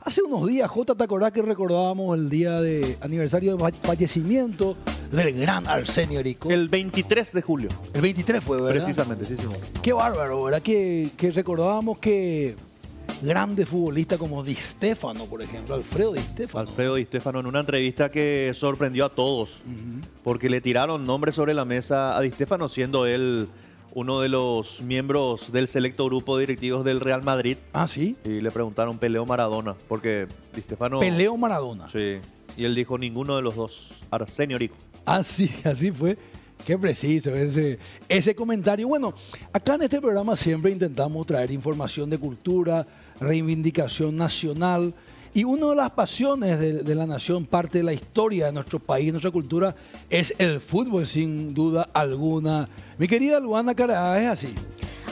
Hace unos días, Jota, ¿te acordás que recordábamos el día de aniversario de fallecimiento del gran Arsenio Erico? El 23 de julio. El 23 fue, ¿verdad? Precisamente, sí, señor. Qué bárbaro, ¿verdad? Que recordábamos que grandes futbolistas como Di Stéfano, por ejemplo, Alfredo Di Stéfano. Alfredo Di Stéfano en una entrevista que sorprendió a todos, porque le tiraron nombres sobre la mesa a Di Stéfano, siendo él uno de los miembros del selecto grupo de directivos del Real Madrid. Ah, ¿sí? Y le preguntaron Pelé o Maradona, porque Di Stéfano... Pelé o Maradona. Sí, y él dijo ninguno de los dos, Arsenio Erico. Ah, sí, así fue. Qué preciso ese comentario. Bueno, acá en este programa siempre intentamos traer información de cultura, reivindicación nacional. Y una de las pasiones de la nación, parte de la historia de nuestro país, nuestra cultura, es el fútbol, sin duda alguna. Mi querida Luana Cará, es así.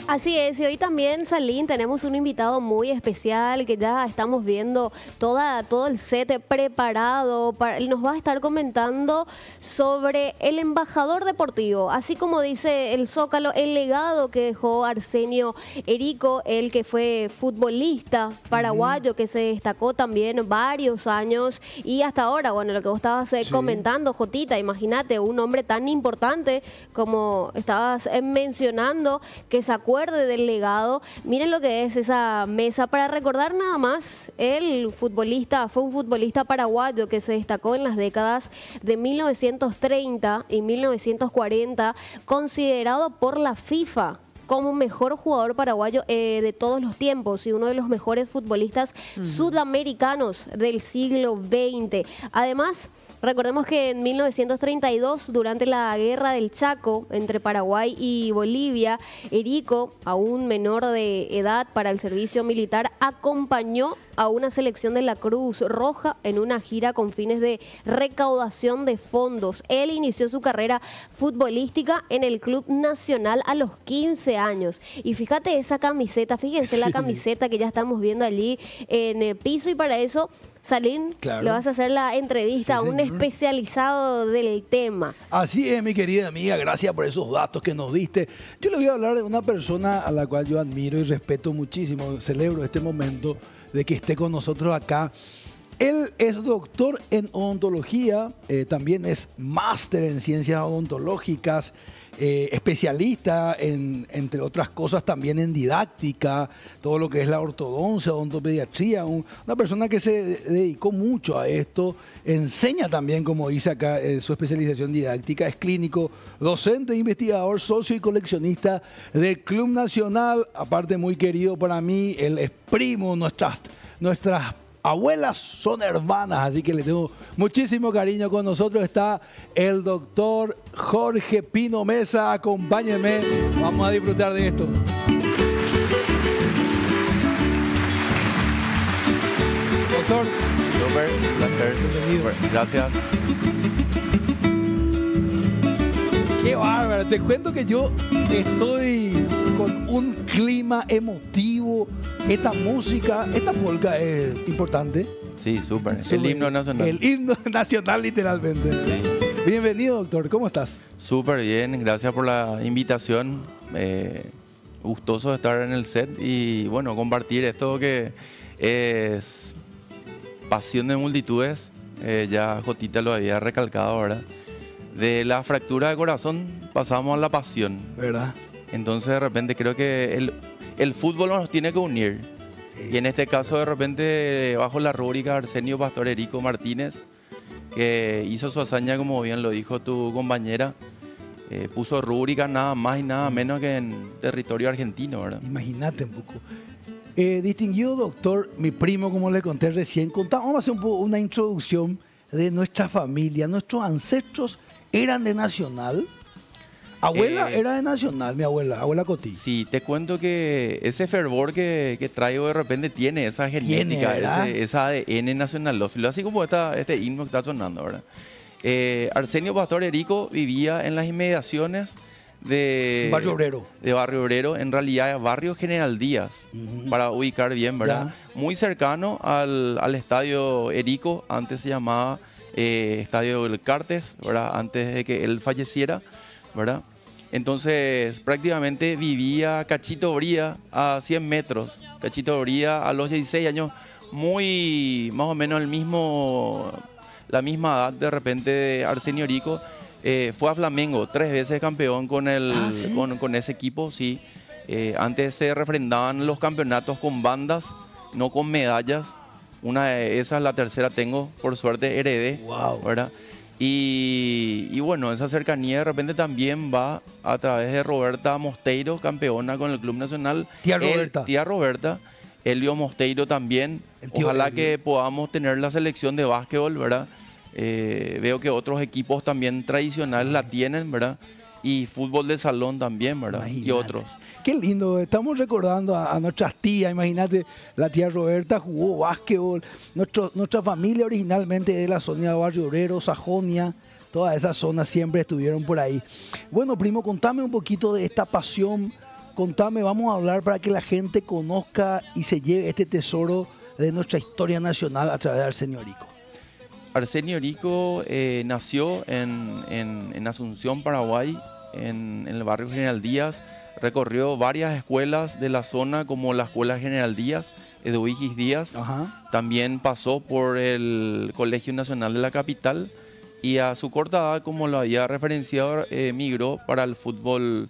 Así es, y hoy también, Salín, tenemos un invitado muy especial que ya estamos viendo todo el set preparado. Él nos va a estar comentando sobre el embajador deportivo, así como dice el Zócalo, el legado que dejó Arsenio Erico, el que fue futbolista paraguayo, que se destacó también varios años y hasta ahora, bueno, lo que vos estabas comentando, Jotita, imagínate, un hombre tan importante como estabas mencionando, que se acuerda del legado. Miren lo que es esa mesa para recordar nada más. El futbolista fue un futbolista paraguayo que se destacó en las décadas de 1930 y 1940, considerado por la FIFA como mejor jugador paraguayo de todos los tiempos y uno de los mejores futbolistas sudamericanos del siglo XX. Además, recordemos que en 1932, durante la Guerra del Chaco entre Paraguay y Bolivia, Erico, aún menor de edad para el servicio militar, acompañó a una selección de la Cruz Roja en una gira con fines de recaudación de fondos. Él inició su carrera futbolística en el Club Nacional a los 15 años. Y fíjate esa camiseta, fíjense la camiseta que ya estamos viendo allí en el piso, y para eso, Salín, le vas a hacer la entrevista a un especializado del tema. Así es, mi querida amiga, gracias por esos datos que nos diste. Yo le voy a hablar de una persona a la cual yo admiro y respeto muchísimo. Celebro este momento de que esté con nosotros acá. Él es doctor en odontología, también es máster en ciencias odontológicas, especialista entre otras cosas también en didáctica, todo lo que es la ortodoncia, odontopediatría, una persona que se dedicó mucho a esto, enseña también, como dice acá, su especialización didáctica, es clínico, docente, investigador, socio y coleccionista del Club Nacional, aparte muy querido para mí, él es primo, nuestras abuelas son hermanas, así que le tengo muchísimo cariño. Con nosotros está el doctor Jorge Pino Mesa. Acompáñenme, vamos a disfrutar de esto. Doctor. Super, placer. Bienvenido. Gracias. Qué bárbaro. Te cuento que yo estoy con un clima emotivo. Esta música, esta polka es importante. Sí, súper. El himno nacional. El himno nacional, literalmente. Sí. Bienvenido, doctor. ¿Cómo estás? Súper bien. Gracias por la invitación. Gustoso de estar en el set y, bueno, compartir esto que es pasión de multitudes. Ya Jotita lo había recalcado, ¿verdad? De la fractura de corazón pasamos a la pasión. ¿Verdad? Entonces, de repente, creo que el fútbol nos tiene que unir. Y en este caso, de repente, bajo la rúbrica Arsenio Pastor Erico Martínez, que hizo su hazaña, como bien lo dijo tu compañera, puso rúbrica nada más y nada menos que en territorio argentino, ¿verdad? Imagínate un poco. Distinguido doctor, mi primo, como le conté recién, vamos a hacer una introducción de nuestra familia. Nuestros ancestros eran de Nacional. Abuela era de Nacional, mi abuela Coti. Sí, te cuento que ese fervor que traigo de repente tiene esa genética, esa ADN nacionalófilo, así como este himno que está sonando, ¿verdad? Arsenio Pastor Erico vivía en las inmediaciones de Barrio Obrero. De Barrio Obrero, en realidad Barrio General Díaz, para ubicar bien, ¿verdad? Ya. Muy cercano al Estadio Erico, antes se llamaba Estadio del Cartes, ¿verdad? Antes de que él falleciera, ¿verdad? Entonces prácticamente vivía Cachito Bría a 100 metros. Cachito Bría a los 16 años muy, más o menos la misma edad de repente de Arsenio Rico. Fue a Flamengo, 3 veces campeón con, ¿Sí? con ese equipo, sí. Antes se refrendaban los campeonatos con bandas, no con medallas. Una de esas, la tercera tengo, por suerte heredé, Wow. ¿verdad? Y bueno, esa cercanía de repente también va a través de Roberta Mosteiro, campeona con el Club Nacional. Tía Roberta. Tía Roberta, Elio Mosteiro también. El tío Ojalá Elio. que podamos tener la selección de básquetbol, ¿verdad? Veo que otros equipos también tradicionales la tienen, ¿verdad? Y fútbol de salón también, ¿verdad? Y Imagínate. otros. Qué lindo, estamos recordando a nuestras tías, imagínate, la tía Roberta jugó básquetbol, nuestra familia originalmente de la zona de Barrio Obrero, Sajonia, todas esas zonas siempre estuvieron por ahí. Bueno, primo, contame un poquito de esta pasión, contame, vamos a hablar para que la gente conozca y se lleve este tesoro de nuestra historia nacional a través de Arsenio Rico. Arsenio Rico nació en Asunción, Paraguay, en el barrio General Díaz. Recorrió varias escuelas de la zona, como la Escuela General Díaz, Eduigis Díaz. Ajá. También pasó por el Colegio Nacional de la Capital y a su corta edad, como lo había referenciado, migró para el fútbol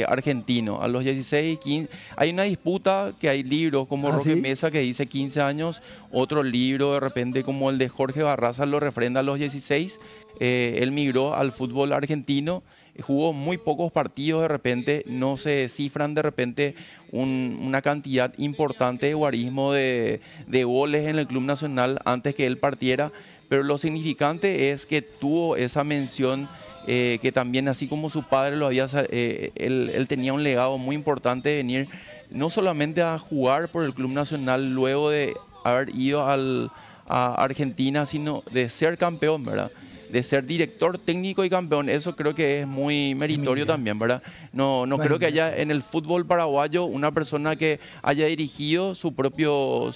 argentino. A los 16, 15, hay una disputa que hay libros como Roque ¿sí? Mesa que dice 15 años, otro libro de repente como el de Jorge Barraza lo refrenda a los 16. Él migró al fútbol argentino, jugó muy pocos partidos, de repente no se cifran de repente una cantidad importante de guarismo de goles en el Club Nacional antes que él partiera, pero lo significante es que tuvo esa mención que también, así como su padre lo había, él tenía un legado muy importante de venir no solamente a jugar por el Club Nacional luego de haber ido a Argentina, sino de ser campeón, ¿verdad? De ser director técnico y campeón. Eso creo que es muy meritorio también, ¿verdad? No creo que haya en el fútbol paraguayo una persona que haya dirigido su propio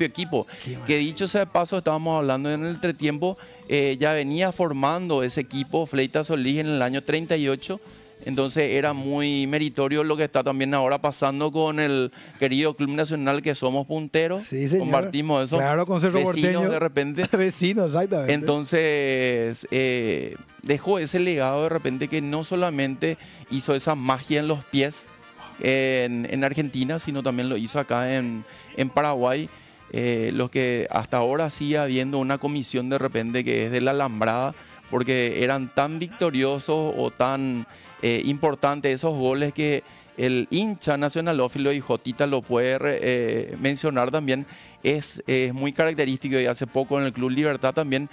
equipo. Que dicho sea de paso, estábamos hablando en el entretiempo, ya venía formando ese equipo Fleitas Solís en el año 38. Entonces era muy meritorio lo que está también ahora pasando con el querido Club Nacional, que somos punteros. Sí, señor. Compartimos eso. Claro, con Cerro Vecinos Porteño. de repente. Vecinos, exactamente. Entonces dejó ese legado de repente que no solamente hizo esa magia en los pies en Argentina, sino también lo hizo acá en Paraguay. Los que hasta ahora sigue habiendo una comisión de repente que es de la Alambrada, porque eran tan victoriosos o tan importantes esos goles que el hincha nacionalófilo, y Jotita lo puede mencionar también, es muy característico. Y hace poco en el Club Libertad también,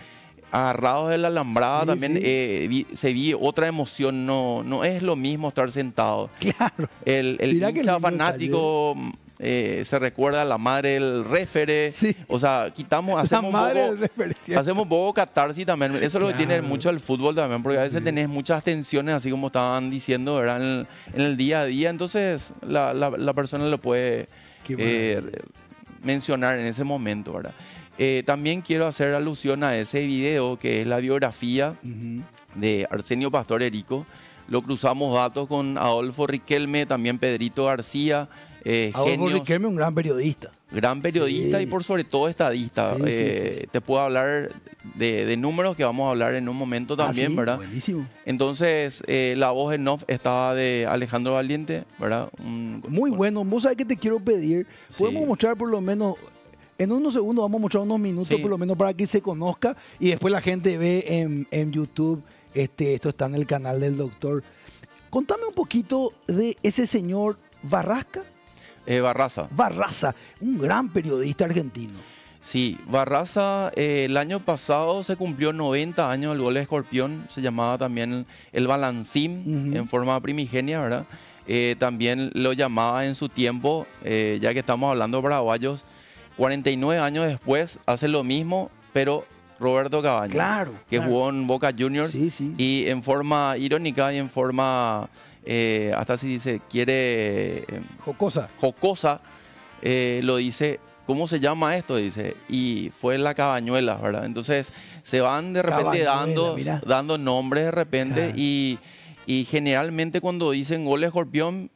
agarrados de la Alambrada, Sí, también sí. se vi otra emoción. No es lo mismo estar sentado. Claro. El Mirá qué hincha lindo fanático se recuerda a la madre del refere. Sí. O sea, La hacemos madre poco, del referencia. hacemos poco catarsis también. Eso es lo que tiene Claro. mucho el fútbol también, porque a veces tenés muchas tensiones, así como estaban diciendo, ¿verdad? En el día a día. Entonces la persona lo puede Qué maravilla. mencionar en ese momento, ¿verdad? También quiero hacer alusión a ese video que es la biografía Ujú. de Arsenio Pastor Erico. Lo cruzamos datos con Adolfo Riquelme, también Pedrito García, Adolfo genios, Riquelme, un gran periodista. gran periodista Sí. y por sobre todo estadista. Sí, sí. Te puedo hablar de números que vamos a hablar en un momento también, Ah, sí, ¿verdad? buenísimo. Entonces, la voz en off estaba de Alejandro Valiente, ¿verdad? Muy bueno. Vos sabés que te quiero pedir. Podemos Sí. mostrar por lo menos, en unos segundos vamos a mostrar unos minutos Sí. por lo menos para que se conozca y después la gente ve en YouTube. Esto está en el canal del doctor. Contame un poquito de ese señor Barrasca. Barraza. Barraza, un gran periodista argentino. Sí, Barraza, el año pasado se cumplió 90 años del gol de Escorpión, se llamaba también el Balancín, Ujú. en forma primigenia, ¿verdad? También lo llamaba en su tiempo, ya que estamos hablando de paraguayos, 49 años después hace lo mismo, pero Roberto Cabañas, Claro, que claro. jugó en Boca Juniors, Sí, sí. y en forma irónica y en forma, hasta si se quiere, Jocosa. jocosa, lo dice, ¿cómo se llama esto? Dice, y fue la Cabañuela, ¿verdad? Entonces se van de repente Cabañuela, mirá. dando nombres de repente Claro. y Y generalmente cuando dicen gol Escorpión,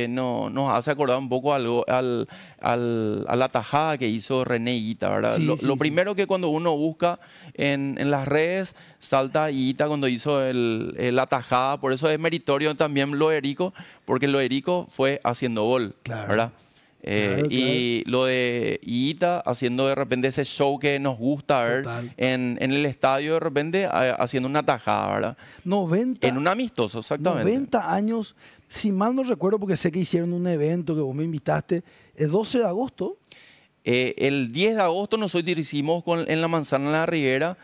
nos hace acordar un poco a la tajada que hizo René Higuita, ¿verdad? Sí, Lo sí. primero que cuando uno busca en las redes, salta Higuita cuando hizo la tajada. Por eso es meritorio también lo de Erico, porque lo de Erico fue haciendo gol, Claro. ¿verdad? Claro, Y lo de Higuita haciendo de repente ese show que nos gusta ver Total. en el estadio, de repente haciendo una tajada, ¿verdad? 90, En un amistoso, exactamente. 90 años, si mal no recuerdo, porque sé que hicieron un evento que vos me invitaste, el 12 de agosto. El 10 de agosto nosotros hicimos en la Manzana de la Ribera.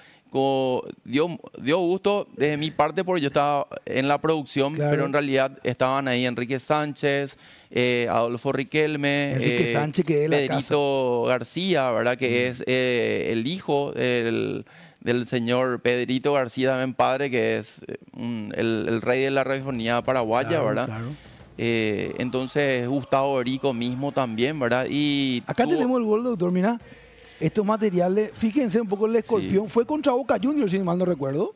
Dio gusto desde mi parte porque yo estaba en la producción, Claro. pero en realidad estaban ahí Enrique Sánchez, Adolfo Riquelme, Enrique Sánchez, que es de la Pedrito García, ¿verdad? Que es el hijo del señor Pedrito García, también padre, que es el rey de la radiofonía paraguaya, Claro, ¿verdad? claro. Entonces Gustavo Erico mismo también, ¿verdad? Y Acá tenemos el gol, doctor, mira. Estos materiales, fíjense un poco el Escorpión, fue contra Boca Juniors, si mal no recuerdo.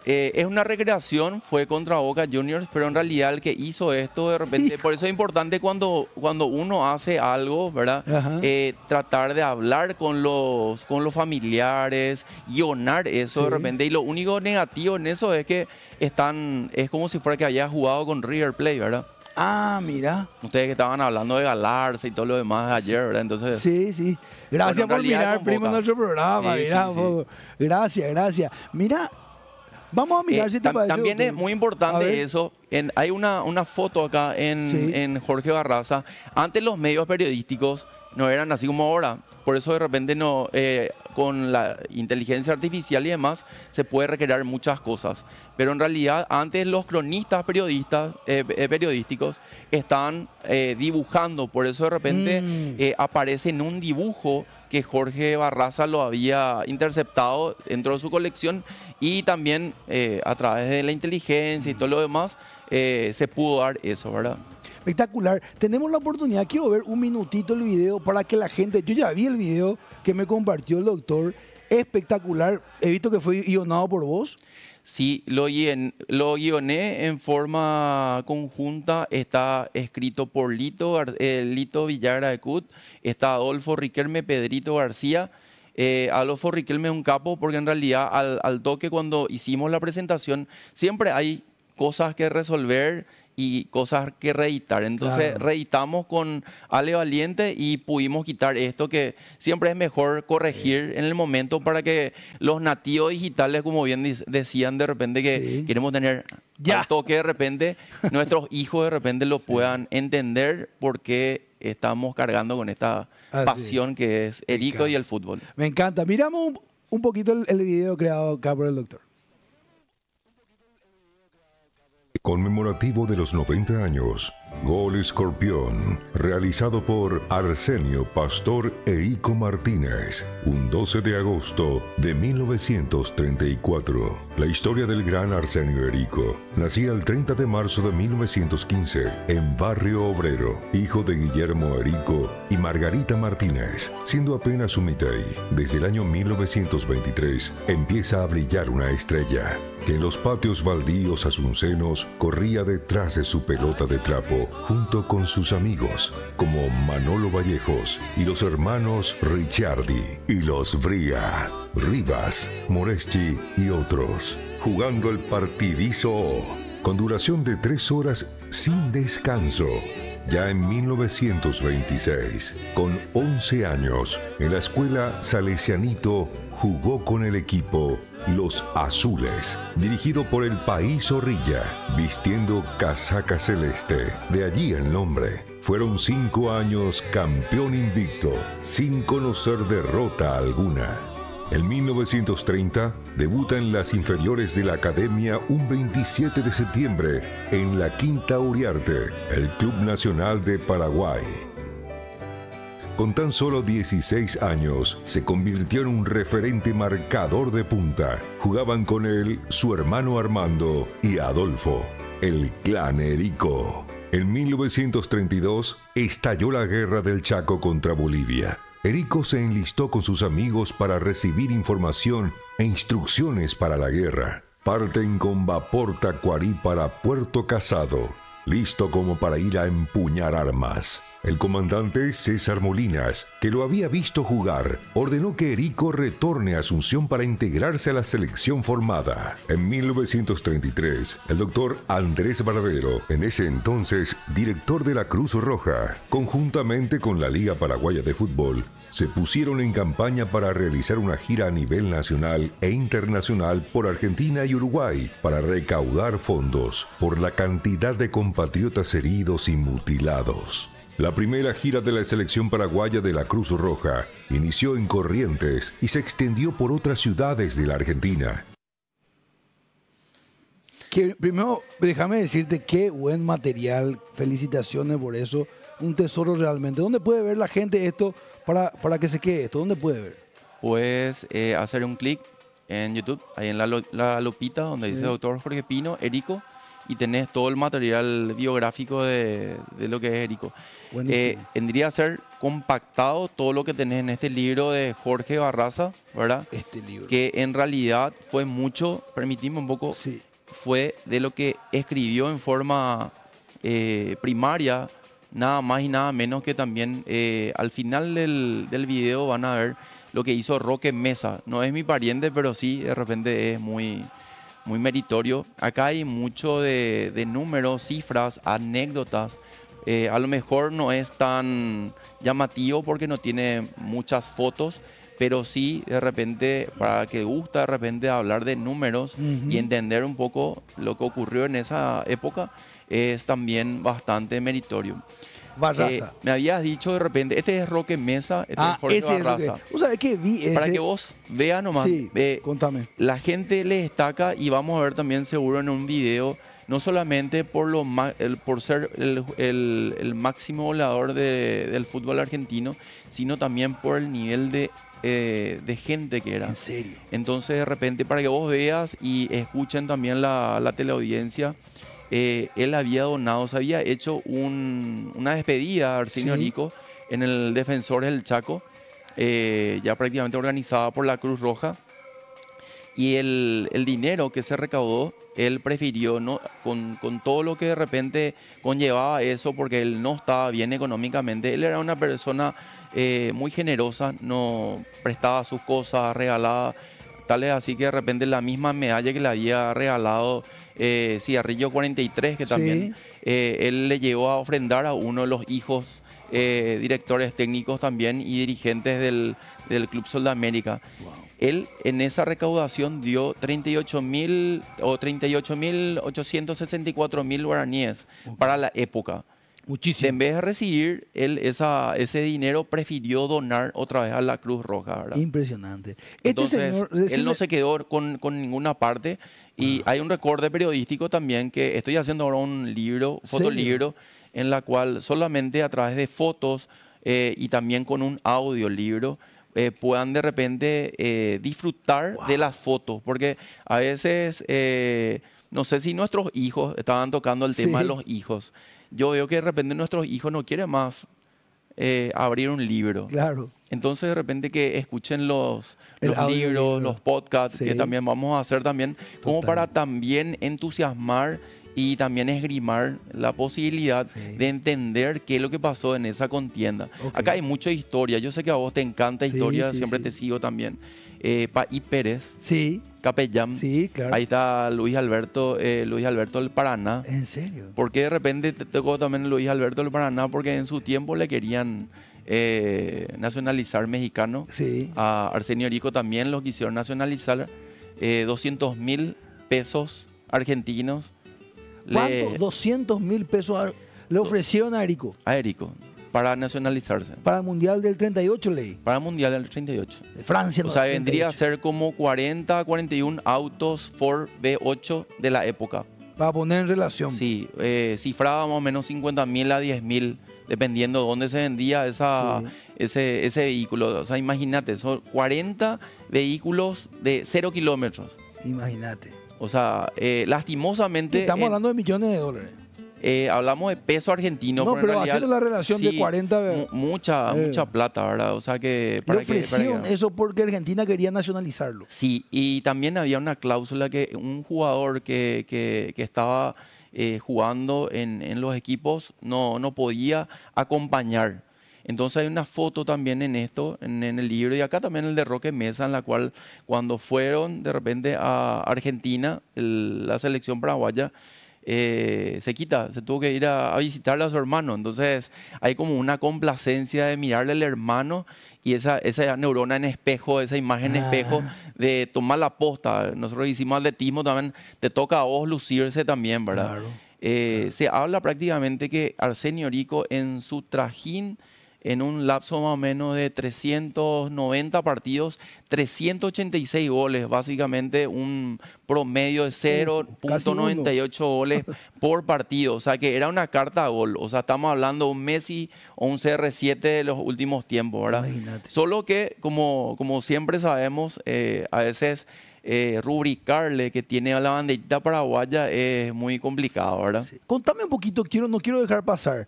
Es una recreación, fue contra Boca Juniors, pero en realidad el que hizo esto de repente, Hijo. por eso es importante cuando uno hace algo, ¿verdad? Ajá. Tratar de hablar con los familiares, guionar eso Sí. de repente. Y lo único negativo en eso es que es como si fuera que haya jugado con River Plate, ¿verdad? Ah, mira. Ustedes que estaban hablando de Galarza y todo lo demás ayer, ¿verdad? Entonces, Sí, sí. Gracias Bueno, en por realidad mirar, con primo, Boca. nuestro programa. Sí, Mira, sí, un sí. poco. Gracias, gracias. Mira, vamos a mirar si te parece. también doctor. es muy A importante ver. eso. Hay una foto acá Sí. en Jorge Barraza. Antes los medios periodísticos no eran así como ahora. Por eso de repente no, con la inteligencia artificial y demás se puede recrear muchas cosas. Pero en realidad antes los cronistas periodísticos estaban dibujando. Por eso de repente aparece en un dibujo que Jorge Barraza lo había interceptado dentro de su colección y también a través de la inteligencia y todo lo demás se pudo dar eso, ¿verdad? Espectacular. Tenemos la oportunidad, quiero ver un minutito el video para que la gente, yo ya vi el video que me compartió el doctor, espectacular. He visto que fue guionado por vos. Sí, lo guioné en forma conjunta, está escrito por Lito Villagra de Cut, está Adolfo Riquelme, Pedrito García. Adolfo Riquelme es un capo porque en realidad al toque cuando hicimos la presentación siempre hay cosas que resolver y cosas que reeditar. Entonces Claro. reeditamos con Ale Valiente y pudimos quitar esto que siempre es mejor corregir en el momento para que los nativos digitales, como bien decían de repente que Sí. queremos tener Ya. al toque de repente, nuestros hijos de repente lo puedan entender porque estamos cargando con esta Así pasión que es Erico encanta. y el fútbol. Me encanta. Miramos un poquito el video creado acá por el doctor. Conmemorativo de los 90 años, Gol Escorpión, realizado por Arsenio Pastor Erico Martínez, un 12 de agosto de 1934. La historia del gran Arsenio Erico. Nacía el 30 de marzo de 1915 en Barrio Obrero, hijo de Guillermo Erico y Margarita Martínez. Siendo apenas un mitey, desde el año 1923 empieza a brillar una estrella que en los patios baldíos asuncenos corría detrás de su pelota de trapo junto con sus amigos como Manolo Vallejos y los hermanos Ricciardi y los Bría, Rivas, Moreschi y otros, jugando el partidizo con duración de 3 horas sin descanso. Ya en 1926, con 11 años, en la escuela Salesianito jugó con el equipo Los Azules, dirigido por el País Zorrilla, vistiendo casaca celeste. De allí el nombre. Fueron 5 años campeón invicto, sin conocer derrota alguna. En 1930 debuta en las inferiores de la Academia un 27 de septiembre en la Quinta Uriarte, el Club Nacional de Paraguay. Con tan solo 16 años, se convirtió en un referente marcador de punta. Jugaban con él su hermano Armando y Adolfo, el clan Erico. En 1932 estalló la Guerra del Chaco contra Bolivia. Erico se enlistó con sus amigos para recibir información e instrucciones para la guerra. parten con vapor Tacuarí para Puerto Casado, listo como para ir a empuñar armas. El comandante César Molinas, que lo había visto jugar, ordenó que Erico retorne a Asunción para integrarse a la selección formada. En 1933, el doctor Andrés Barbero, en ese entonces director de la Cruz Roja, conjuntamente con la Liga Paraguaya de Fútbol, se pusieron en campaña para realizar una gira a nivel nacional e internacional por Argentina y Uruguay para recaudar fondos por la cantidad de compatriotas heridos y mutilados. La primera gira de la selección paraguaya de la Cruz Roja inició en Corrientes y se extendió por otras ciudades de la Argentina. Primero, déjame decirte qué buen material, felicitaciones por eso, un tesoro realmente. ¿Dónde puede ver la gente esto para que se quede esto? ¿Dónde puede ver? Puedes hacer un clic en YouTube, ahí en la lupita donde dice Doctor Jorge Pino, Erico, y tenés todo el material biográfico de lo que es Erico. Vendría a ser compactado todo lo que tenés en este libro de Jorge Barraza, ¿verdad? Este libro. Que en realidad fue mucho, permitime un poco, Sí. fue de lo que escribió en forma primaria, nada más y nada menos que también al final del video van a ver lo que hizo Roque Mesa. No es mi pariente, pero sí, de repente es muy meritorio. Acá hay mucho de números, cifras, anécdotas. A lo mejor no es tan llamativo porque no tiene muchas fotos, pero sí, de repente, para que gusta de repente hablar de números y entender un poco lo que ocurrió en esa época, es también bastante meritorio. Barraza. Me habías dicho de repente, este es Roque Mesa, este es Jorge ese es Barraza. ¿Vos sabés que vi ese? Para que vos veas nomás, Sí, contame. la gente le destaca y vamos a ver también seguro en un video, no solamente por ser el máximo goleador del fútbol argentino, sino también por el nivel de gente que era. ¿En serio? Entonces, de repente, para que vos veas y escuchen también la teleaudiencia, él había donado, se había hecho una despedida a Arsenio Erico en el Defensores del Chaco, ya prácticamente organizada por la Cruz Roja. Y el dinero que se recaudó, él prefirió, ¿no? con todo lo que de repente conllevaba eso, porque él no estaba bien económicamente. Él era una persona muy generosa, no prestaba sus cosas, regalaba. Tal es así que de repente la misma medalla que le había regalado Cigarrillo 43, que también él le llevó a ofrendar a uno de los hijos directores técnicos también y dirigentes del Club Sol de América. Wow. Él en esa recaudación dio 38.864.000 guaraníes para la época. Muchísimo. En vez de recibir él ese dinero, prefirió donar otra vez a la Cruz Roja, ¿verdad? Impresionante. Entonces, él no se quedó con ninguna parte. Y hay un recorte periodístico también que estoy haciendo ahora un libro, fotolibro, en la cual solamente a través de fotos y también con un audiolibro puedan de repente disfrutar de las fotos. Porque a veces, no sé si nuestros hijos, estaban tocando el tema de los hijos. Yo veo que de repente nuestros hijos no quieren más abrir un libro. Claro. Entonces de repente que escuchen los libros, los podcasts, que también vamos a hacer también, como para también entusiasmar y también esgrimar la posibilidad de entender qué es lo que pasó en esa contienda. Acá hay mucha historia. Yo sé que a vos te encanta historia, siempre te sigo también. Paí Pérez, capellán. Sí, claro. Ahí está Luis Alberto del Paraná. ¿En serio? Porque de repente te tocó también Luis Alberto del Paraná, porque en su tiempo le querían nacionalizar mexicano. A Arsenio Erico también los quisieron nacionalizar. 200.000 pesos argentinos. ¿Cuánto? 200.000 pesos le ofrecieron a Erico. A Erico, para nacionalizarse. Para el Mundial del 38, leí. Para el Mundial del 38. De Francia. O sea, vendría a ser como 41 autos Ford V8 de la época. Para poner en relación. Sí, cifraba más o menos 50.000 a 10.000, dependiendo de dónde se vendía ese vehículo. O sea, imagínate, son 40 vehículos de 0 kilómetros. Imagínate. O sea, lastimosamente... Estamos hablando de millones de dólares. Hablamos de peso argentino. No, en pero realidad, haciendo la relación de 40... mucha plata, ¿verdad? O sea que... Le ofrecieron eso porque Argentina quería nacionalizarlo. Sí, y también había una cláusula que un jugador que estaba jugando en los equipos no podía acompañar. Entonces hay una foto también en esto, en el libro, y acá también el de Roque Mesa, en la cual cuando fueron de repente a Argentina, la selección paraguaya, se tuvo que ir a visitarle a su hermano. Entonces hay como una complacencia de mirarle al hermano y esa neurona en espejo, esa imagen en espejo de tomar la posta. Nosotros hicimos atletismo también, te toca a vos lucirse también, ¿verdad? Claro. Se habla prácticamente que Arsenio Rico en su trajín, en un lapso más o menos de 390 partidos, 386 goles, básicamente un promedio de 0.98 goles por partido. O sea que era una carta a gol. O sea, estamos hablando de un Messi o un CR7 de los últimos tiempos, ¿verdad? Imagínate. Solo que, como siempre sabemos, a veces rubricarle que tiene a la banderita paraguaya es muy complicado, ¿verdad? Sí. Contame un poquito, no quiero dejar pasar.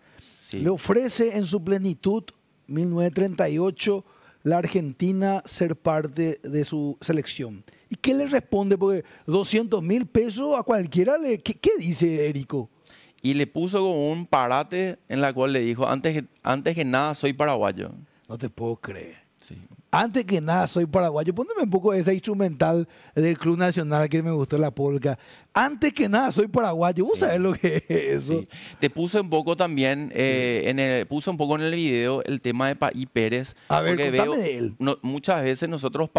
Sí. Le ofrece en su plenitud, 1938, la Argentina ser parte de su selección. ¿Y qué le responde? Porque 200.000 pesos a cualquiera ¿Qué dice Erico? Y le puso como un parate en la cual le dijo, antes que nada soy paraguayo. No te puedo creer. Sí. Antes que nada soy paraguayo. Pónteme un poco esa instrumental del Club Nacional que me gustó, la polka. Antes que nada soy paraguayo. ¿Vos sabés lo que es eso? Sí. Te puse un poco también, puse un poco en el video el tema de Paí Pérez. A ver, contame de él. Muchas veces nosotros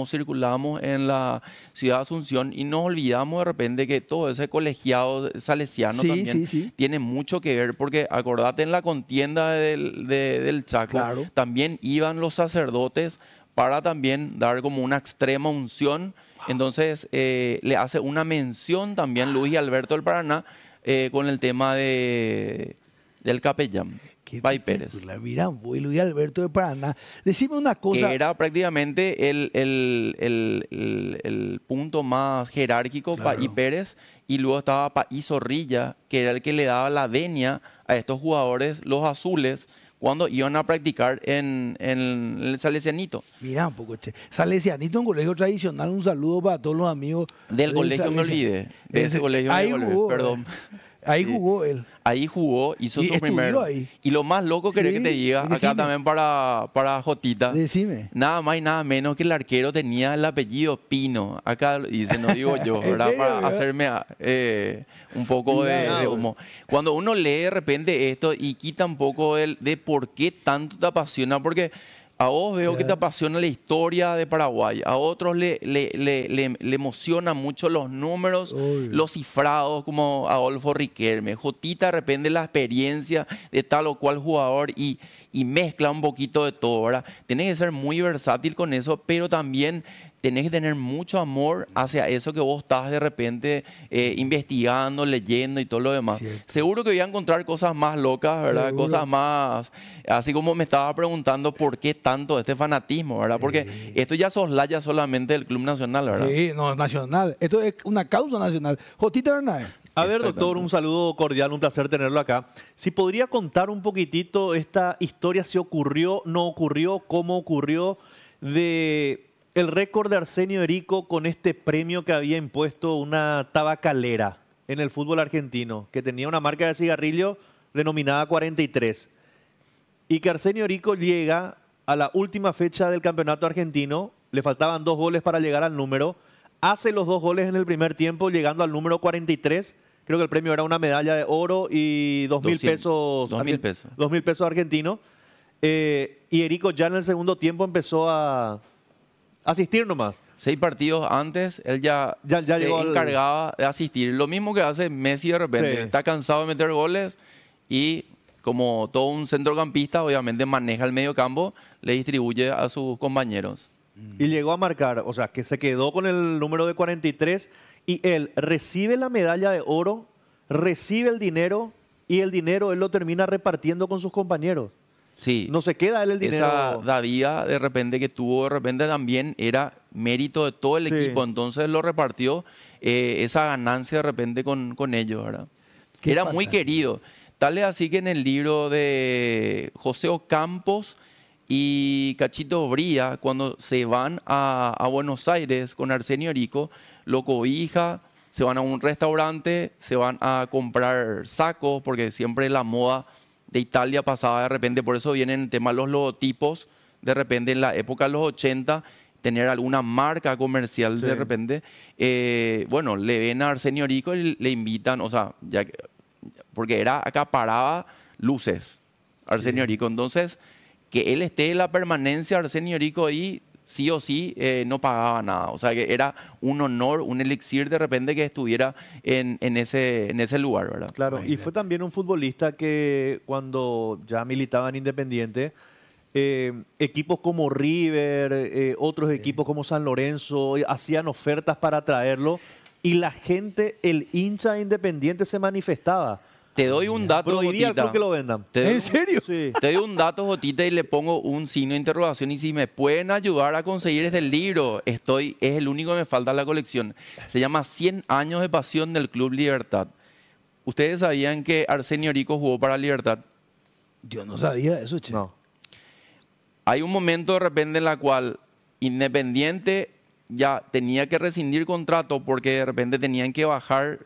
circulamos en la ciudad de Asunción y nos olvidamos de repente que todo ese colegiado salesiano también tiene mucho que ver, porque acordate en la contienda del Chaco, claro, también iban los sacerdotes para también dar como una extrema unción. Entonces le hace una mención también Luis y Alberto del Paraná con el tema del capellán, Paí Pérez. Mira, Luis Alberto del Paraná. Decime una cosa. Que era prácticamente el punto más jerárquico, claro, Paí Pérez, y luego estaba Paí Zorrilla, que era el que le daba la venia a estos jugadores, los azules, cuando iban a practicar en el Salesianito. Mira un poco, che. Salesianito, un colegio tradicional, un saludo para todos los amigos. Del colegio me olvidé. De ese colegio ahí me jugó, perdón. Ahí jugó él. Ahí jugó, hizo su primero. Ahí. Y lo más loco querés que te diga, acá también para Jotita. Decime. Nada más y nada menos que el arquero tenía el apellido Pino. Acá dice, no digo yo, ¿verdad? Para hacerme un poco de humo. Cuando uno lee de repente esto y quita un poco de por qué tanto te apasiona, porque a vos veo que te apasiona la historia de Paraguay, a otros le emociona mucho los números, los cifrados, como Adolfo Riquelme. Jotita de repente la experiencia de tal o cual jugador y mezcla un poquito de todo, ¿verdad? Tienes que ser muy versátil con eso, pero también tenés que tener mucho amor hacia eso que vos estás de repente investigando, leyendo y todo lo demás. Cierto. Seguro que voy a encontrar cosas más locas, ¿verdad? Seguro. Cosas más, así como me estaba preguntando por qué tanto este fanatismo, ¿verdad? Porque esto ya soslaya solamente del Club Nacional, ¿verdad? Sí, no, nacional. Esto es una causa nacional. Jotita Hernández. A ver, doctor, un saludo cordial, un placer tenerlo acá. Si podría contar un poquitito esta historia, si ocurrió, no ocurrió, cómo ocurrió, de el récord de Arsenio Erico con este premio que había impuesto una tabacalera en el fútbol argentino, que tenía una marca de cigarrillo denominada 43. Y que Arsenio Erico llega a la última fecha del campeonato argentino, le faltaban 2 goles para llegar al número, hace los 2 goles en el primer tiempo, llegando al número 43. Creo que el premio era una medalla de oro y 2.000 pesos. 2.000 pesos. 2.000 pesos argentinos. Y Erico ya en el segundo tiempo empezó a asistir nomás. 6 partidos antes, él ya se encargaba de asistir. Lo mismo que hace Messi de repente. Sí. Está cansado de meter goles y, como todo un centrocampista, obviamente maneja el medio campo, le distribuye a sus compañeros. Y llegó a marcar, o sea, que se quedó con el número de 43 y él recibe la medalla de oro, recibe el dinero y el dinero él lo termina repartiendo con sus compañeros. Sí. No se queda él el dinero. Esa Davía de repente que tuvo, de repente también era mérito de todo el equipo. Entonces lo repartió esa ganancia de repente con ellos, ¿verdad? Era muy fantástico. querido. Tal es así que en el libro de José Ocampos y Cachito Bría, cuando se van a Buenos Aires con Arsenio Rico, lo cobija, se van a un restaurante, se van a comprar sacos, porque siempre la moda de Italia pasaba de repente, por eso vienen el tema de los logotipos, de repente en la época de los 80, tener alguna marca comercial de Sí. repente. Bueno, le ven a Arsenio Rico y le invitan, o sea, porque acaparaba luces, Arsenio Rico. Entonces, que él esté en la permanencia, Arsenio Rico ahí, sí o sí, no pagaba nada. O sea, que era un honor, un elixir de repente que estuviera en ese lugar, ¿verdad? Claro, y fue también un futbolista que cuando ya militaba en Independiente, equipos como River, otros equipos como San Lorenzo, hacían ofertas para traerlo y la gente, el hincha de Independiente se manifestaba. Te doy un dato, Prohibía al Jotita. club que lo vendan. Te doy ¿En serio? Sí. Te doy un dato, Jotita, y le pongo un signo de interrogación. Y si me pueden ayudar a conseguir este libro, es el único que me falta en la colección. Se llama 100 años de pasión del Club Libertad. ¿Ustedes sabían que Arsenio Rico jugó para Libertad? Yo no sabía eso, che. No. Hay un momento de repente en la cual Independiente ya tenía que rescindir contrato porque de repente tenían que bajar,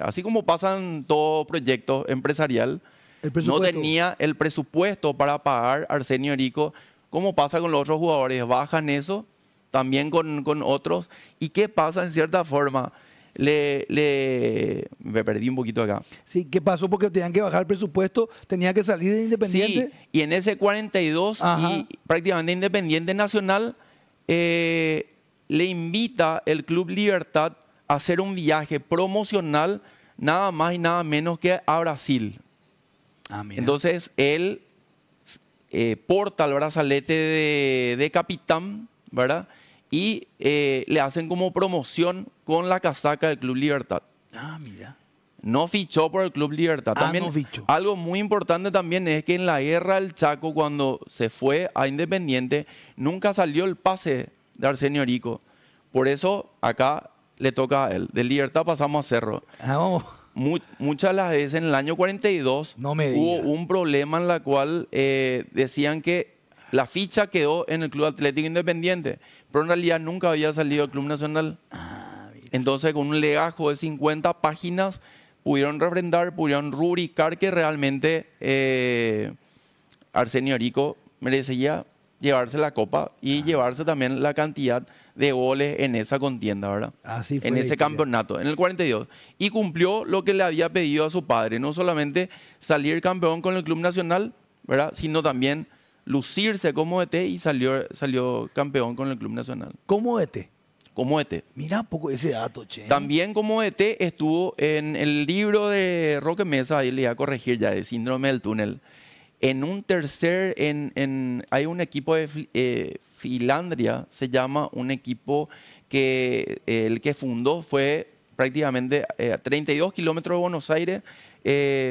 así como pasan todo proyecto empresarial, El no presupuesto. tenía el presupuesto para pagar a Arsenio Rico, como pasa con los otros jugadores, bajan eso, también con otros. ¿Y qué pasa en cierta forma? Me perdí un poquito acá. Sí, ¿qué pasó? Porque tenían que bajar el presupuesto, tenía que salir de Independiente. Sí, y en ese 42 Ajá. y prácticamente Independiente Nacional le invita el Club Libertad a hacer un viaje promocional nada más y nada menos que a Brasil. Ah, mira. Entonces él porta el brazalete de capitán, ¿verdad? Y le hacen como promoción con la casaca del Club Libertad. Ah, mira. No fichó por el Club Libertad. Ah, También, no fichó. algo muy importante también es que en la guerra del Chaco, cuando se fue a Independiente, nunca salió el pase de Arsenio Rico. Por eso acá le toca a él. De Libertad pasamos a Cerro. Ah, vamos. Muchas de las veces en el año 42 No me hubo diga. un problema en la cual decían que la ficha quedó en el Club Atlético Independiente, pero en realidad nunca había salido al Club Nacional. Entonces, con un legajo de 50 páginas, pudieron refrendar, pudieron rubricar que realmente Arsenio Rico merecía llevarse la copa y llevarse también la cantidad de goles en esa contienda, ¿verdad? Así fue En la ese historia. campeonato, en el 42. Y cumplió lo que le había pedido a su padre, no solamente salir campeón con el Club Nacional, ¿verdad? Sino también lucirse como DT y salió campeón con el Club Nacional. ¿Cómo DT? Como DT. Mira un poco ese dato, che. También como DT estuvo en el libro de Roque Mesa, ahí le iba a corregir ya, de Síndrome del Túnel. En un tercer, hay un equipo de Finlandia, se llama un equipo que el que fundó fue prácticamente a 32 kilómetros de Buenos Aires,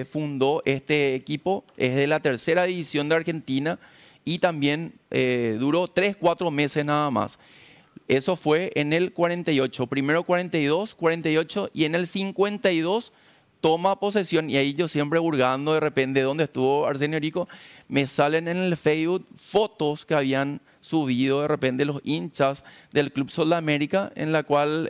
fundó este equipo, es de la tercera división de Argentina y también duró 3-4 meses nada más. Eso fue en el 48, primero 42, 48 y en el 52 toma posesión. Y ahí yo siempre hurgando de repente dónde estuvo Arsenio Rico, me salen en el Facebook fotos que habían subido de repente los hinchas del Club Sol de América, en la cual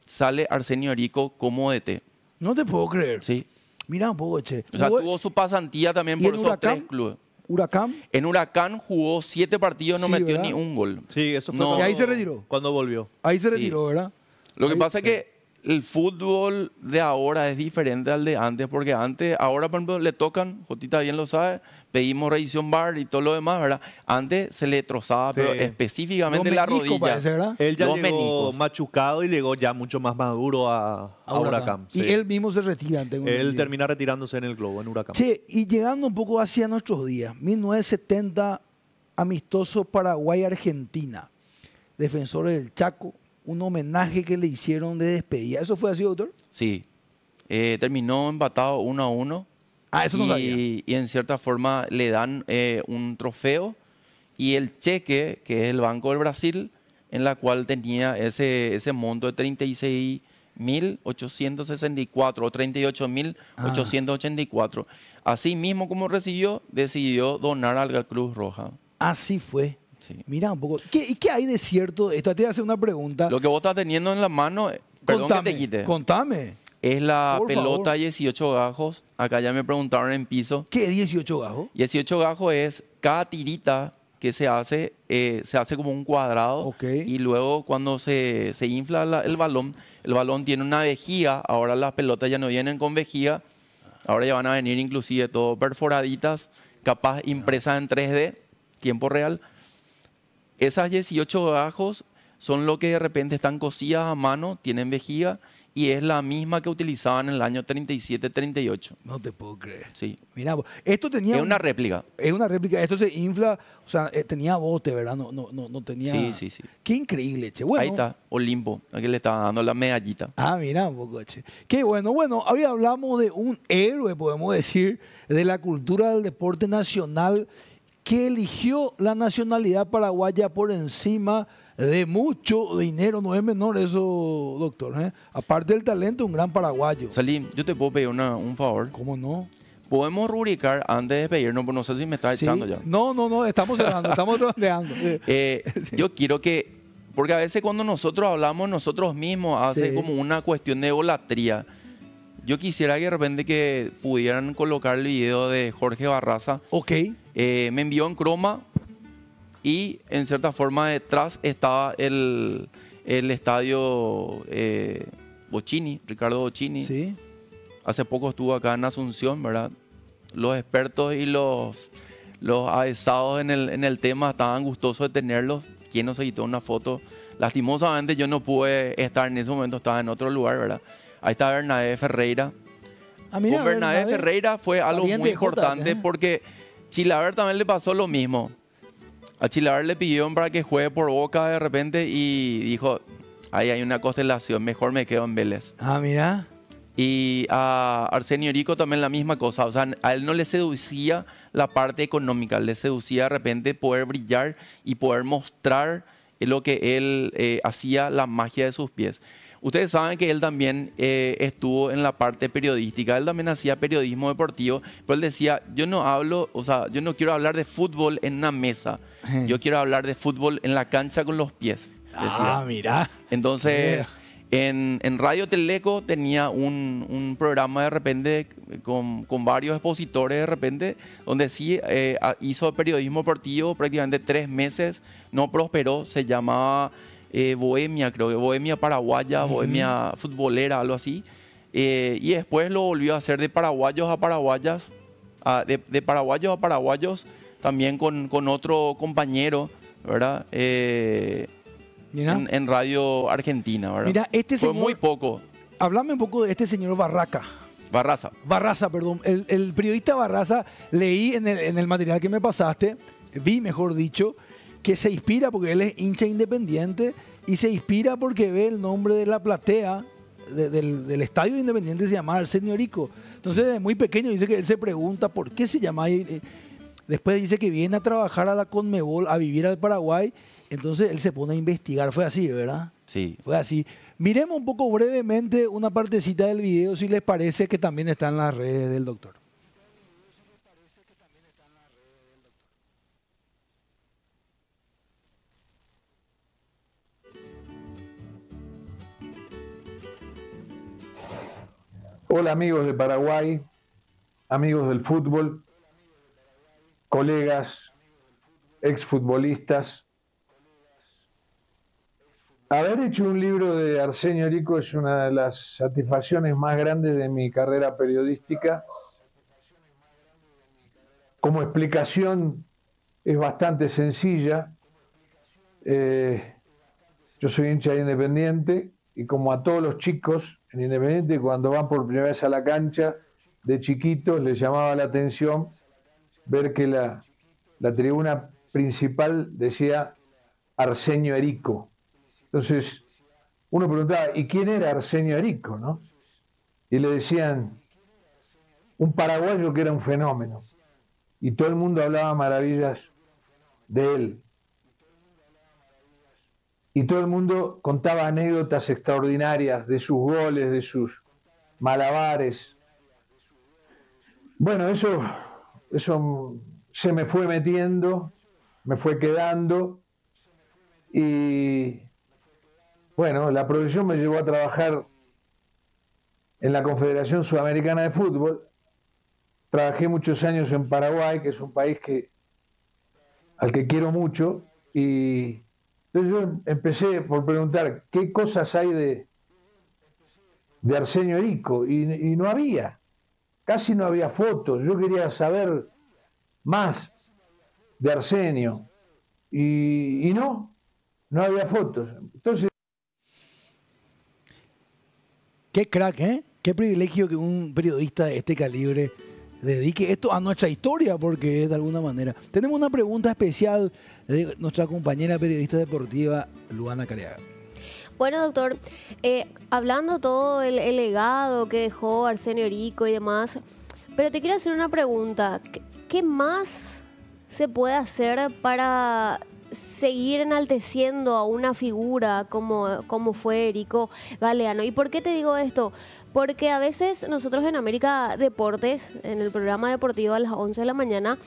sale Arsenio Rico como DT. No te puedo creer. ¿Sí? Mira un poco, che. O sea, Jugó- tuvo su pasantía también ¿Y por en esos tres Huracán? clubes. Huracán. En Huracán jugó 7 partidos, no Sí, metió ¿verdad? ni un gol. Sí, eso fue No. cuando, Y ahí se retiró. cuando volvió. Ahí se Sí. retiró, ¿verdad? Lo que Ahí- pasa es que el fútbol de ahora es diferente al de antes, porque antes, ahora por ejemplo, le tocan, Jotita bien lo sabe, pedimos revisión VAR y todo lo demás, ¿verdad? Antes se le trozaba, Sí. pero específicamente Los la meniscos, rodilla. parece, ¿verdad? Él ya Los llegó meniscos. machucado y llegó ya mucho más maduro a Huracán. Y Sí. él mismo se retira. tengo Él entendido. termina retirándose en el Globo, en Huracán. Che, y llegando un poco hacia nuestros días, 1970, amistoso Paraguay-Argentina, defensores del Chaco, un homenaje que le hicieron de despedida. ¿Eso fue así, doctor? Sí. Terminó empatado 1-1. Ah, eso no sabía. Y en cierta forma le dan un trofeo y el cheque, que es el Banco del Brasil, en la cual tenía ese monto de 36 38.864 o 38.884. Así mismo como recibió, decidió donar a la Cruz Roja. Así fue. Sí. Mira un poco. ¿Y qué hay de cierto? Esto te voy a hacer una pregunta. Lo que vos estás teniendo en la mano, perdón que te quite, Contame. es la Por pelota favor. 18 gajos. Acá ya me preguntaron en piso. ¿Qué 18 gajos? 18 gajos es cada tirita que se hace como un cuadrado. Ok. Y luego cuando se infla el balón tiene una vejiga. Ahora las pelotas ya no vienen con vejiga. Ahora ya van a venir inclusive todo perforaditas, capaz impresas en 3D, tiempo real. Esas 18 gajos son lo que de repente están cosidas a mano, tienen vejiga, y es la misma que utilizaban en el año 37-38. No te puedo creer. Sí. Mira, esto tenía... Es una réplica. Es una réplica. Esto se infla, o sea, tenía bote, ¿verdad? No tenía... Sí. Qué increíble, che. Bueno. Ahí está, Olimpo, aquí le estaba dando la medallita. Ah, mira un poco, che. Qué bueno. Bueno, hoy hablamos de un héroe, podemos decir, de la cultura del deporte nacional que eligió la nacionalidad paraguaya por encima de mucho dinero. No es menor eso, doctor, ¿eh? Aparte del talento, un gran paraguayo. Salim, yo te puedo pedir un favor. ¿Cómo no? Podemos rubricar antes de despedirnos, pero no sé si me estás Sí. echando ya. No, estamos cerrando, estamos redondeando. Yo quiero que, porque a veces cuando nosotros hablamos nosotros mismos, hace Sí. como una cuestión de egolatría. Yo quisiera que de repente que pudieran colocar el video de Jorge Barraza. Ok. Me envió en croma y en cierta forma detrás estaba el estadio Bocchini, Ricardo Bocchini. Sí. Hace poco estuvo acá en Asunción, ¿verdad? Los expertos y los avesados en el tema estaban gustosos de tenerlos. ¿Quién no se quitó una foto? Lastimosamente yo no pude estar en ese momento, estaba en otro lugar, ¿verdad? Ahí está Bernabé Ferreira. Ah, mira, Con Bernabé Ferreira fue algo pariente muy de Jota, importante ¿eh? porque Chilaver también le pasó lo mismo. A Chilaver le pidieron para que juegue por Boca de repente y dijo, ahí hay una constelación, mejor me quedo en Vélez. Ah, mira. Y a Arsenio Erico también la misma cosa. O sea, a él no le seducía la parte económica, le seducía de repente poder brillar y poder mostrar lo que él hacía, la magia de sus pies. Ustedes saben que él también estuvo en la parte periodística, él también hacía periodismo deportivo, pero él decía, yo no quiero hablar de fútbol en una mesa, yo quiero hablar de fútbol en la cancha con los pies. Decía. Ah, mira. Entonces, en Radio Teleco tenía un programa de repente con varios expositores de repente, donde sí hizo periodismo deportivo prácticamente 3 meses, no prosperó, se llamaba Bohemia, creo que Bohemia paraguaya, Bohemia futbolera, algo así. Y después lo volvió a hacer de paraguayos a paraguayas, de paraguayos a paraguayos, también con otro compañero, ¿verdad? Mira. En Radio Argentina, ¿verdad? Mira, este Fue señor- muy poco. Háblame un poco de este señor Barraza. Barraza, perdón. El periodista Barraza, leí en el material que me pasaste, vi, mejor dicho, que se inspira porque él es hincha independiente y se inspira porque ve el nombre de la platea del estadio de Independiente, se llama Arsenio Erico. Entonces, desde muy pequeño dice que él se pregunta por qué se llama. Después dice que viene a trabajar a la Conmebol, a vivir al Paraguay. Entonces él se pone a investigar. Fue así, ¿verdad? Sí. Fue así. Miremos un poco brevemente una partecita del video, si les parece, que también está en las redes del doctor. Hola amigos de Paraguay, amigos del fútbol, colegas, exfutbolistas. Haber hecho un libro de Arsenio Erico es una de las satisfacciones más grandes de mi carrera periodística. Como explicación es bastante sencilla. Yo soy hincha de Independiente y como a todos los chicos en Independiente, cuando van por primera vez a la cancha, de chiquitos les llamaba la atención ver que la tribuna principal decía Arsenio Erico. Entonces, uno preguntaba, ¿y quién era Arsenio Erico, no? Y le decían, un paraguayo que era un fenómeno. Y todo el mundo hablaba maravillas de él. y todo el mundo contaba anécdotas extraordinarias de sus goles, de sus malabares. Bueno, eso se me fue metiendo, me fue quedando, y bueno, la profesión me llevó a trabajar en la Confederación Sudamericana de Fútbol. Trabajé muchos años en Paraguay, que es un país al que quiero mucho, y entonces yo empecé por preguntar qué cosas hay de Arsenio Erico, y no había, casi no había fotos. Yo quería saber más de Arsenio, y no había fotos. Entonces, qué crack, ¿eh? Qué privilegio que un periodista de este calibre dedique esto a nuestra historia, porque es de alguna manera. Tenemos una pregunta especial de nuestra compañera periodista deportiva, Luana Careaga. Bueno, doctor, hablando todo el legado que dejó Arsenio Erico y demás, pero te quiero hacer una pregunta. ¿Qué más se puede hacer para seguir enalteciendo a una figura como fue Erico Galeano? ¿Y por qué te digo esto? Porque a veces nosotros en América Deportes, en el programa deportivo a las 11 de la mañana,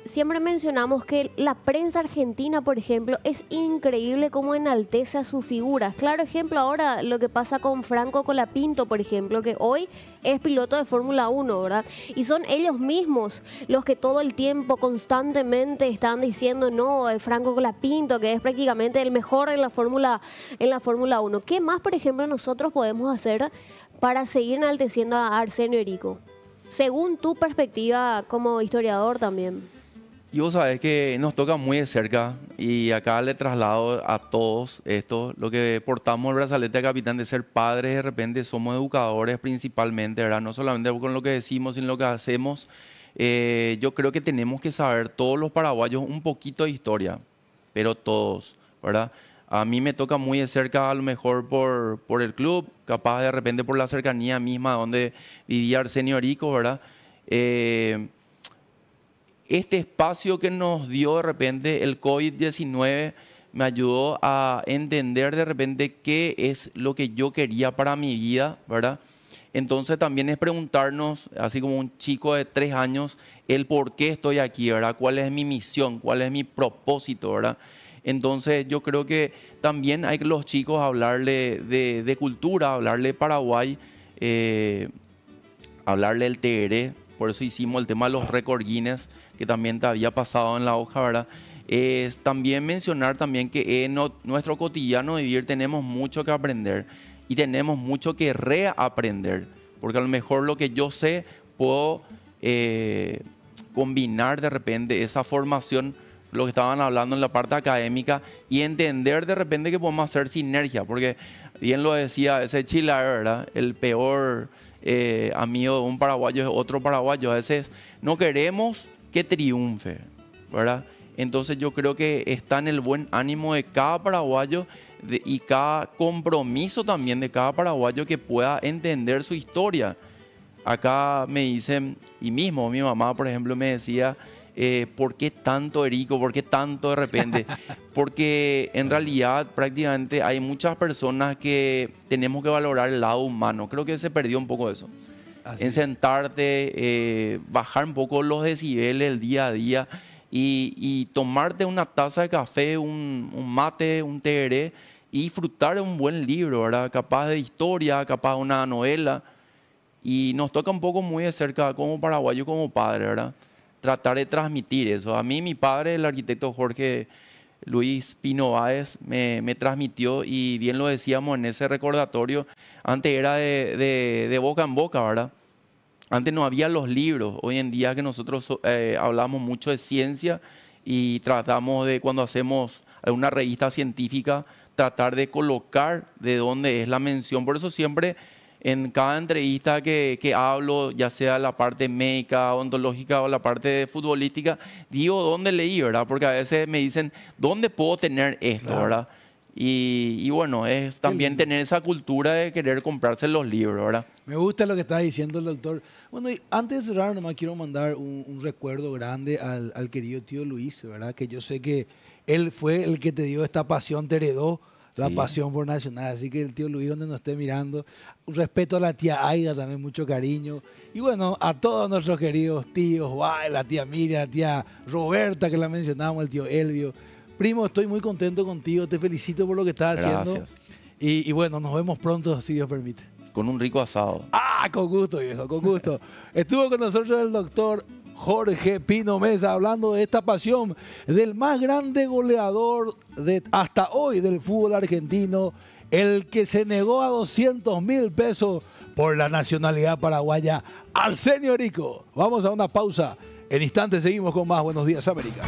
siempre mencionamos que la prensa argentina, por ejemplo, es increíble cómo enaltece a sus figuras. Claro ejemplo ahora lo que pasa con Franco Colapinto, por ejemplo, que hoy es piloto de Fórmula 1, ¿verdad? Y son ellos mismos los que todo el tiempo, constantemente están diciendo, no, Franco Colapinto, que es prácticamente el mejor en la Fórmula 1. ¿Qué más, por ejemplo, nosotros podemos hacer para seguir enalteciendo a Arsenio Erico, según tu perspectiva como historiador también? Y vos sabés que nos toca muy de cerca, y acá le traslado a todos esto, lo que portamos el brazalete de capitán de ser padres. De repente somos educadores principalmente, ¿verdad? No solamente con lo que decimos, sino lo que hacemos. Yo creo que tenemos que saber todos los paraguayos un poquito de historia, pero todos, ¿verdad? A mí me toca muy de cerca, a lo mejor por el club, capaz de repente por la cercanía misma donde vivía Arsenio Erico, ¿verdad? Este espacio que nos dio de repente el COVID-19 me ayudó a entender de repente qué es lo que yo quería para mi vida, ¿verdad? Entonces también es preguntarnos, así como un chico de 3 años, el por qué estoy aquí, ¿verdad? ¿Cuál es mi misión? ¿Cuál es mi propósito, ¿verdad? Entonces yo creo que también hay que los chicos hablarle de cultura, hablarle de Paraguay, hablarle del Teheré. Por eso hicimos el tema de los récord Guinness, que también te había pasado en la hoja, ¿verdad? Es también mencionar también que en nuestro cotidiano vivir tenemos mucho que aprender y tenemos mucho que reaprender, porque a lo mejor lo que yo sé puedo combinar de repente esa formación, lo que estaban hablando en la parte académica, y entender de repente que podemos hacer sinergia, porque bien lo decía ese Chilar, ¿verdad? El peor amigo de un paraguayo es otro paraguayo. A veces no queremos que triunfe, ¿verdad? Entonces yo creo que está en el buen ánimo de cada paraguayo y cada compromiso también de cada paraguayo que pueda entender su historia. Acá me dicen, y mismo mi mamá, por ejemplo, me decía, ¿por qué tanto Erico? ¿Por qué tanto de repente? Porque en realidad prácticamente hay muchas personas que tenemos que valorar el lado humano. Creo que se perdió un poco eso. En sentarte, bajar un poco los decibeles el día a día y tomarte una taza de café, un mate, un tereré, y disfrutar de un buen libro, ¿verdad? Capaz de historia, capaz de una novela. Y nos toca un poco muy de cerca como paraguayo, como padre, ¿verdad? Tratar de transmitir eso. A mí, mi padre, el arquitecto Jorge Luis Pino Báez, me transmitió, y bien lo decíamos en ese recordatorio, antes era de boca en boca, ¿verdad? Antes no había los libros. Hoy en día que nosotros hablamos mucho de ciencia y tratamos de, cuando hacemos alguna revista científica, tratar de colocar de dónde es la mención. Por eso siempre en cada entrevista que hablo, ya sea la parte médica, odontológica o la parte futbolística, digo dónde leí, ¿verdad? Porque a veces me dicen, ¿dónde puedo tener esto, verdad? Y bueno, es también tener esa cultura de querer comprarse los libros, ¿verdad? Me gusta lo que está diciendo el doctor. Bueno, y antes de cerrar, nomás quiero mandar un recuerdo grande al querido tío Luis, ¿verdad? Que yo sé que él fue el que te dio esta pasión, te heredó la pasión por Nacional. Así que el tío Luis, donde nos esté mirando, un respeto a la tía Aida, también mucho cariño. Y bueno, a todos nuestros queridos tíos, la tía Miriam, la tía Roberta, que la mencionamos, el tío Elvio. Primo, estoy muy contento contigo, te felicito por lo que estás haciendo. Gracias. Y bueno, nos vemos pronto, si Dios permite. Con un rico asado. Ah, con gusto, viejo, con gusto. Estuvo con nosotros el doctor Jorge Pino Mesa hablando de esta pasión del más grande goleador de hasta hoy del fútbol argentino, el que se negó a 200.000 pesos por la nacionalidad paraguaya, Arsenio Erico. Vamos a una pausa. En instantes seguimos con más Buenos Días América.